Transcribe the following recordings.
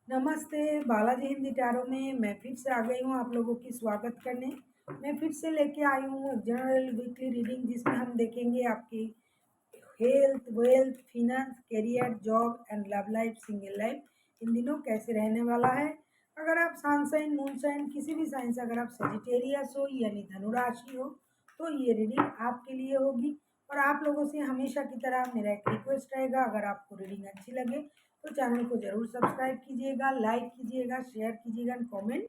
नमस्ते, बालाजी हिंदी टैरो में मैं फिर से आ गई हूँ आप लोगों की स्वागत करने। मैं फिर से लेके आई हूँ जनरल वीकली रीडिंग जिसमें हम देखेंगे आपकी health, wealth, finance, career, job and love life, single life in दिनों कैसे रहने वाला है। अगर आप सन साइन, मून साइन, किसी भी साइन से अगर आप सेजिटेरियस हो यानी धनु राशि हो तो ये रीडिंग आपके लिए होगी। और आप लोगों से हमेशा की तरह मेरा एक रिक्वेस्ट रहेगा, अगर आपको रीडिंग अच्छी लगे तो चैनल को जरूर सब्सक्राइब कीजिएगा, लाइक कीजिएगा, शेयर कीजिएगा, कमेंट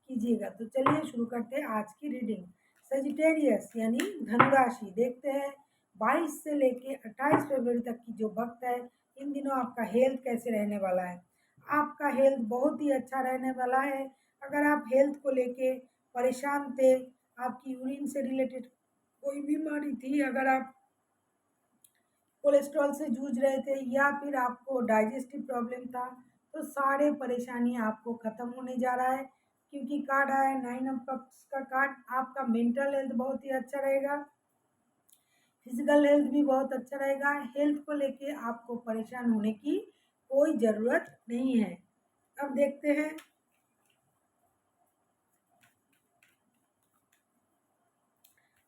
कीजिएगा। तो चलिए शुरू करते हैं आज की रीडिंग। सेजिटेरियस यानी धनु राशि, देखते हैं 22 से लेके 28 फरवरी तक की जो वक्त है, इन दिनों आपका हेल्थ कैसे रहने वाला है। आपका हेल्थ बहुत ही अच्छा रहने वाला है। अगर आप हेल्थ को लेके परेशान थे, आपकी यूरिन से रिलेटेड कोई बीमारी थी, अगर आप कोलेस्ट्रॉल से जूझ रहे थे या फिर आपको डाइजेस्टिव प्रॉब्लम था, तो सारे परेशानी आपको ख़त्म होने जा रहा है। क्योंकि कार्ड आया है 9 ऑफ कप्स का कार्ड। आपका मेंटल हेल्थ बहुत ही अच्छा रहेगा, फिजिकल हेल्थ भी बहुत अच्छा रहेगा। हेल्थ को लेके आपको परेशान होने की कोई ज़रूरत नहीं है। अब देखते हैं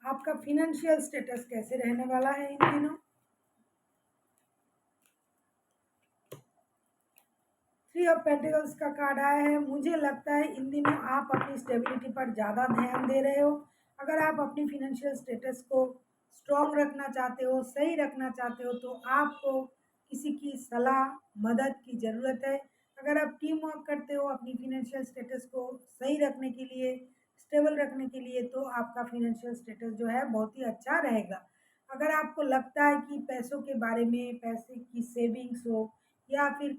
आपका फिनेंशियल स्टेटस कैसे रहने वाला है इन दिनों। 3 ऑफ पेंटिकल्स का कार्ड आया है। मुझे लगता है इन दिनों आप अपनी स्टेबिलिटी पर ज़्यादा ध्यान दे रहे हो। अगर आप अपनी फिनेंशियल स्टेटस को स्ट्रॉन्ग रखना चाहते हो, सही रखना चाहते हो, तो आपको किसी की सलाह, मदद की ज़रूरत है। अगर आप टीम वर्क करते हो अपनी फिनेंशियल स्टेटस को सही रखने के लिए, स्टेबल रखने के लिए, तो आपका फिनेंशियल स्टेटस जो है बहुत ही अच्छा रहेगा। अगर आपको लगता है कि पैसों के बारे में, पैसे की सेविंग्स हो या फिर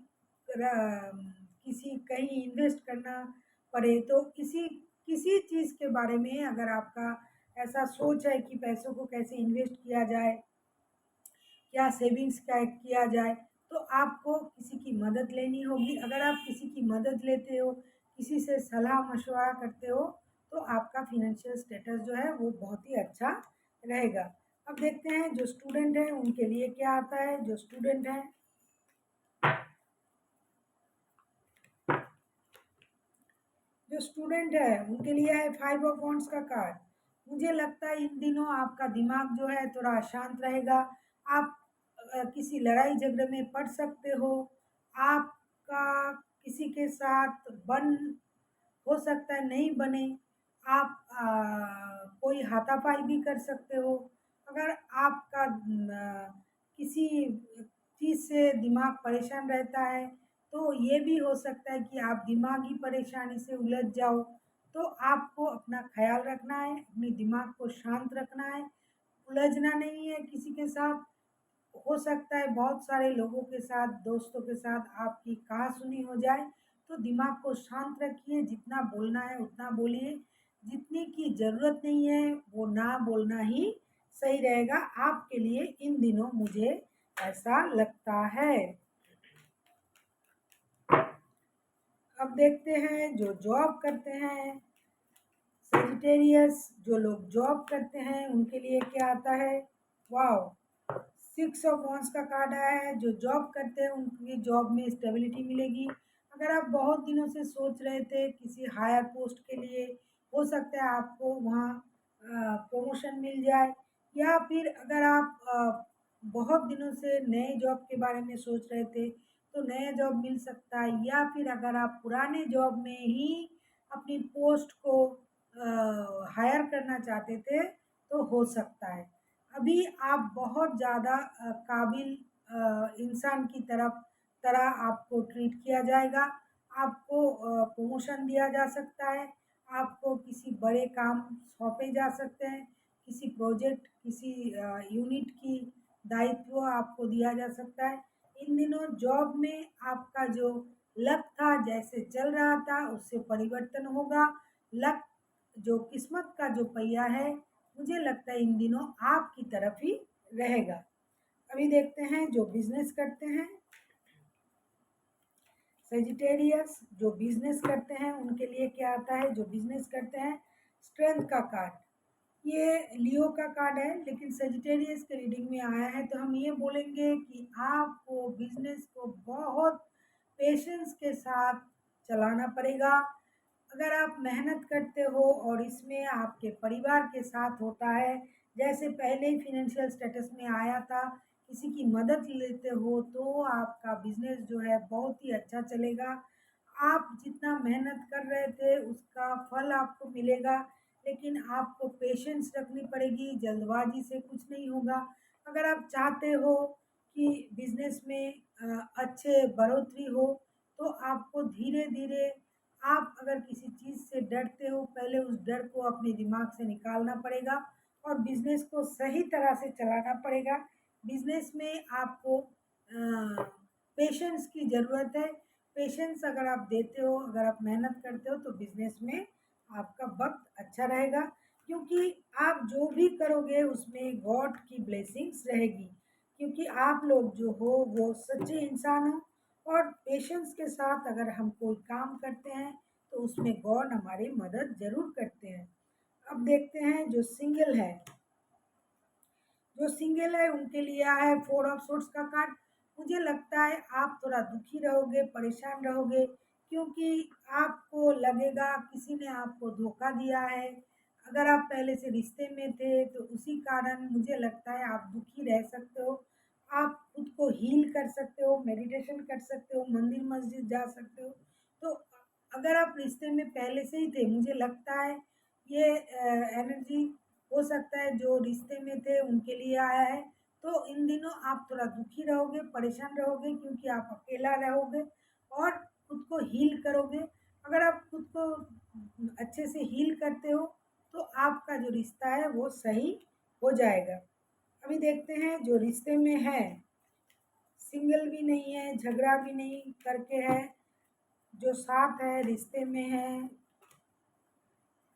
किसी कहीं इन्वेस्ट करना पड़े, तो किसी किसी चीज़ के बारे में अगर आपका ऐसा सोच है कि पैसों को कैसे इन्वेस्ट किया जाए, क्या सेविंग्स क्या किया जाए, तो आपको किसी की मदद लेनी होगी। अगर आप किसी की मदद लेते हो, किसी से सलाह मशवरा करते हो, तो आपका फिनेंशियल स्टेटस जो है वो बहुत ही अच्छा रहेगा। अब देखते हैं जो स्टूडेंट हैं उनके लिए क्या आता है। जो स्टूडेंट हैं, जो स्टूडेंट है उनके लिए है 5 ऑफ वॉन्ड्स का कार्ड। मुझे लगता है इन दिनों आपका दिमाग जो है थोड़ा अशांत रहेगा। आप किसी लड़ाई झगड़े में पड़ सकते हो। आपका किसी के साथ बन हो सकता है नहीं बने। आप कोई हाथापाई भी कर सकते हो। अगर आपका किसी चीज़ से दिमाग परेशान रहता है, तो ये भी हो सकता है कि आप दिमागी परेशानी से उलझ जाओ। तो आपको अपना ख्याल रखना है, अपने दिमाग को शांत रखना है, उलझना नहीं है किसी के साथ। हो सकता है बहुत सारे लोगों के साथ, दोस्तों के साथ आपकी कहा-सुनी हो जाए, तो दिमाग को शांत रखिए, जितना बोलना है उतना बोलिए, जितने की ज़रूरत नहीं है वो ना बोलना ही सही रहेगा आपके लिए इन दिनों, मुझे ऐसा लगता है। अब देखते हैं जो जॉब करते हैं, सेजिटेरियस जो लोग जॉब करते हैं उनके लिए क्या आता है। वाओ, 6 ऑफ वॉन्ड्स का कार्ड आया है। जो जॉब करते हैं उनकी जॉब में स्टेबिलिटी मिलेगी। अगर आप बहुत दिनों से सोच रहे थे किसी हायर पोस्ट के लिए, हो सकता है आपको वहाँ प्रमोशन मिल जाए। या फिर अगर आप बहुत दिनों से नए जॉब के बारे में सोच रहे थे, तो नया जॉब मिल सकता है। या फिर अगर आप पुराने जॉब में ही अपनी पोस्ट को हायर करना चाहते थे, तो हो सकता है। अभी आप बहुत ज़्यादा काबिल इंसान की तरह आपको ट्रीट किया जाएगा। आपको प्रमोशन दिया जा सकता है। आपको किसी बड़े काम सौंपे जा सकते हैं। किसी प्रोजेक्ट, किसी यूनिट की दायित्व आपको दिया जा सकता है। इन दिनों जॉब में आपका जो लक था, जैसे चल रहा था, उससे परिवर्तन होगा। लक जो किस्मत का जो पहिया है, मुझे लगता है इन दिनों आपकी तरफ ही रहेगा। अभी देखते हैं जो बिजनेस करते हैं, सेजिटेरियस जो बिजनेस करते हैं उनके लिए क्या आता है। जो बिजनेस करते हैं, स्ट्रेंथ का कार्ड, ये लियो का कार्ड है लेकिन सेजिटेरियस के रीडिंग में आया है, तो हम ये बोलेंगे कि आपको बिजनेस को बहुत पेशेंस के साथ चलाना पड़ेगा। अगर आप मेहनत करते हो और इसमें आपके परिवार के साथ होता है, जैसे पहले ही फाइनेंशियल स्टेटस में आया था, किसी की मदद लेते हो तो आपका बिजनेस जो है बहुत ही अच्छा चलेगा। आप जितना मेहनत कर रहे थे उसका फल आपको मिलेगा, लेकिन आपको पेशेंस रखनी पड़ेगी, जल्दबाजी से कुछ नहीं होगा। अगर आप चाहते हो कि बिजनेस में अच्छे बढ़ोतरी हो, तो आपको धीरे धीरे, आप अगर किसी चीज़ से डरते हो, पहले उस डर को अपने दिमाग से निकालना पड़ेगा और बिजनेस को सही तरह से चलाना पड़ेगा। बिजनेस में आपको पेशेंस की ज़रूरत है। पेशेंस अगर आप देते हो, अगर आप मेहनत करते हो, तो बिजनेस में आपका वक्त अच्छा रहेगा, क्योंकि आप जो भी करोगे उसमें गॉड की ब्लेसिंग्स रहेगी, क्योंकि आप लोग जो हो वो सच्चे इंसान हो। और पेशेंस के साथ अगर हम कोई काम करते हैं तो उसमें गॉड हमारी मदद ज़रूर करते हैं। अब देखते हैं जो सिंगल है उनके लिए आया है फोर ऑफ सोर्ट्स का कार्ड। मुझे लगता है आप थोड़ा दुखी रहोगे, परेशान रहोगे, क्योंकि आपको लगेगा किसी ने आपको धोखा दिया है। अगर आप पहले से रिश्ते में थे तो उसी कारण मुझे लगता है आप दुखी रह सकते हो। आप खुद को हील कर सकते हो, मेडिटेशन कर सकते हो, मंदिर मस्जिद जा सकते हो। तो अगर आप रिश्ते में पहले से ही थे, मुझे लगता है ये एनर्जी हो सकता है जो रिश्ते में थे उनके लिए आया है। तो इन दिनों आप थोड़ा दुखी रहोगे, परेशान रहोगे, क्योंकि आप अकेला रहोगे और खुद को हील करोगे। अगर आप खुद को अच्छे से हील करते हो तो आपका जो रिश्ता है वो सही हो जाएगा। अभी देखते हैं जो रिश्ते में है, सिंगल भी नहीं है, झगड़ा भी नहीं करके है, जो साथ है, रिश्ते में है।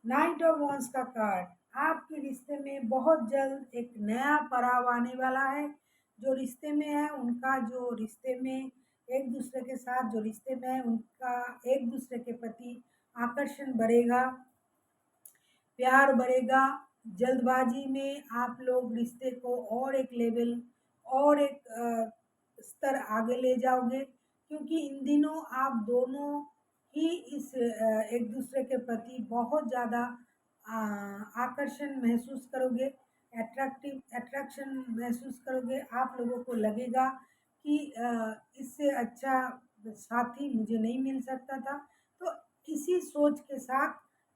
नाइट ऑफ वॉन्स का कार्ड, आपके रिश्ते में बहुत जल्द एक नया पड़ाव आने वाला है। जो रिश्ते में है उनका, जो रिश्ते में एक दूसरे के साथ जो रिश्ते में है उनका एक दूसरे के प्रति आकर्षण बढ़ेगा, प्यार बढ़ेगा। जल्दबाजी में आप लोग रिश्ते को और एक लेवल और एक स्तर आगे ले जाओगे, क्योंकि इन दिनों आप दोनों ही एक दूसरे के प्रति बहुत ज़्यादा आकर्षण महसूस करोगे, अट्रैक्शन महसूस करोगे। आप लोगों को लगेगा कि इससे अच्छा साथी मुझे नहीं मिल सकता था। तो इसी सोच के साथ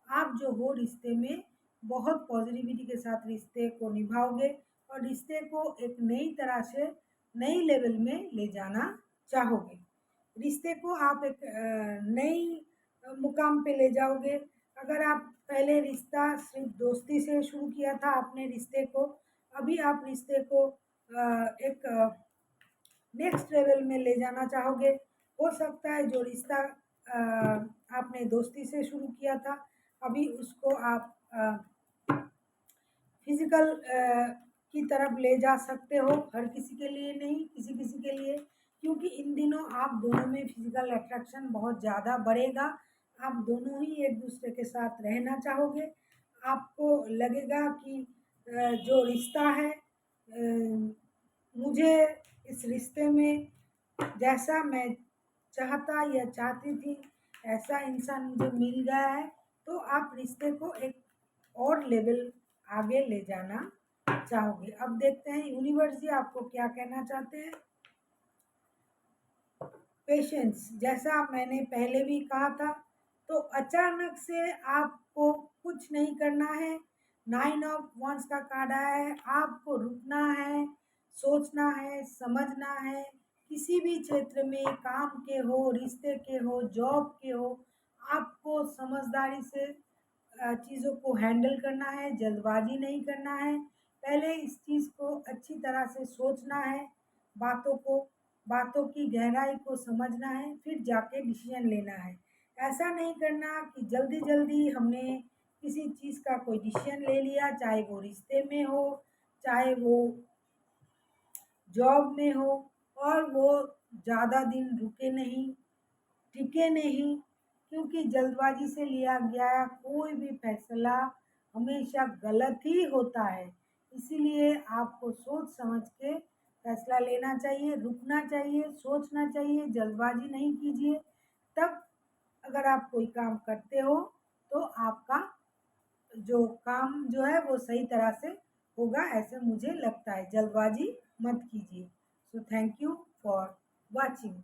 आप जो हो रिश्ते में बहुत पॉजिटिविटी के साथ रिश्ते को निभाओगे और रिश्ते को एक नई तरह से नई लेवल में ले जाना चाहोगे। रिश्ते को आप एक नई मुकाम पे ले जाओगे। अगर आप पहले रिश्ता सिर्फ दोस्ती से शुरू किया था अपने रिश्ते को, अभी आप रिश्ते को एक नेक्स्ट लेवल में ले जाना चाहोगे। हो सकता है जो रिश्ता आपने दोस्ती से शुरू किया था, अभी उसको आप फिजिकल की तरफ ले जा सकते हो। हर किसी के लिए नहीं, किसी किसी के लिए, क्योंकि इन दिनों आप दोनों में फिजिकल अट्रैक्शन बहुत ज़्यादा बढ़ेगा। आप दोनों ही एक दूसरे के साथ रहना चाहोगे। आपको लगेगा कि जो रिश्ता है, मुझे इस रिश्ते में जैसा मैं चाहता या चाहती थी ऐसा इंसान मुझे मिल गया है। तो आप रिश्ते को एक और लेवल आगे ले जाना चाहोगे। अब देखते हैं यूनिवर्स जी आपको क्या कहना चाहते हैं। पेशेंस, जैसा मैंने पहले भी कहा था, तो अचानक से आपको कुछ नहीं करना है। नाइन ऑफ वंस का कार्ड आया है, आपको रुकना है, सोचना है, समझना है। किसी भी क्षेत्र में, काम के हो, रिश्ते के हो, जॉब के हो, आपको समझदारी से चीज़ों को हैंडल करना है, जल्दबाजी नहीं करना है। पहले इस चीज़ को अच्छी तरह से सोचना है, बातों को, बातों की गहराई को समझना है, फिर जाके डिसीजन लेना है। ऐसा नहीं करना कि जल्दी जल्दी हमने किसी चीज़ का कोई डिसीजन ले लिया, चाहे वो रिश्ते में हो, चाहे वो जॉब में हो, और वो ज़्यादा दिन रुके नहीं, टिके नहीं, क्योंकि जल्दबाजी से लिया गया कोई भी फैसला हमेशा गलत ही होता है। इसीलिए आपको सोच समझ के फैसला लेना चाहिए, रुकना चाहिए, सोचना चाहिए, जल्दबाजी नहीं कीजिए। तब अगर आप कोई काम करते हो तो आपका जो काम जो है वो सही तरह से होगा, ऐसे मुझे लगता है। जल्दबाजी मत कीजिए। So thank you for watching.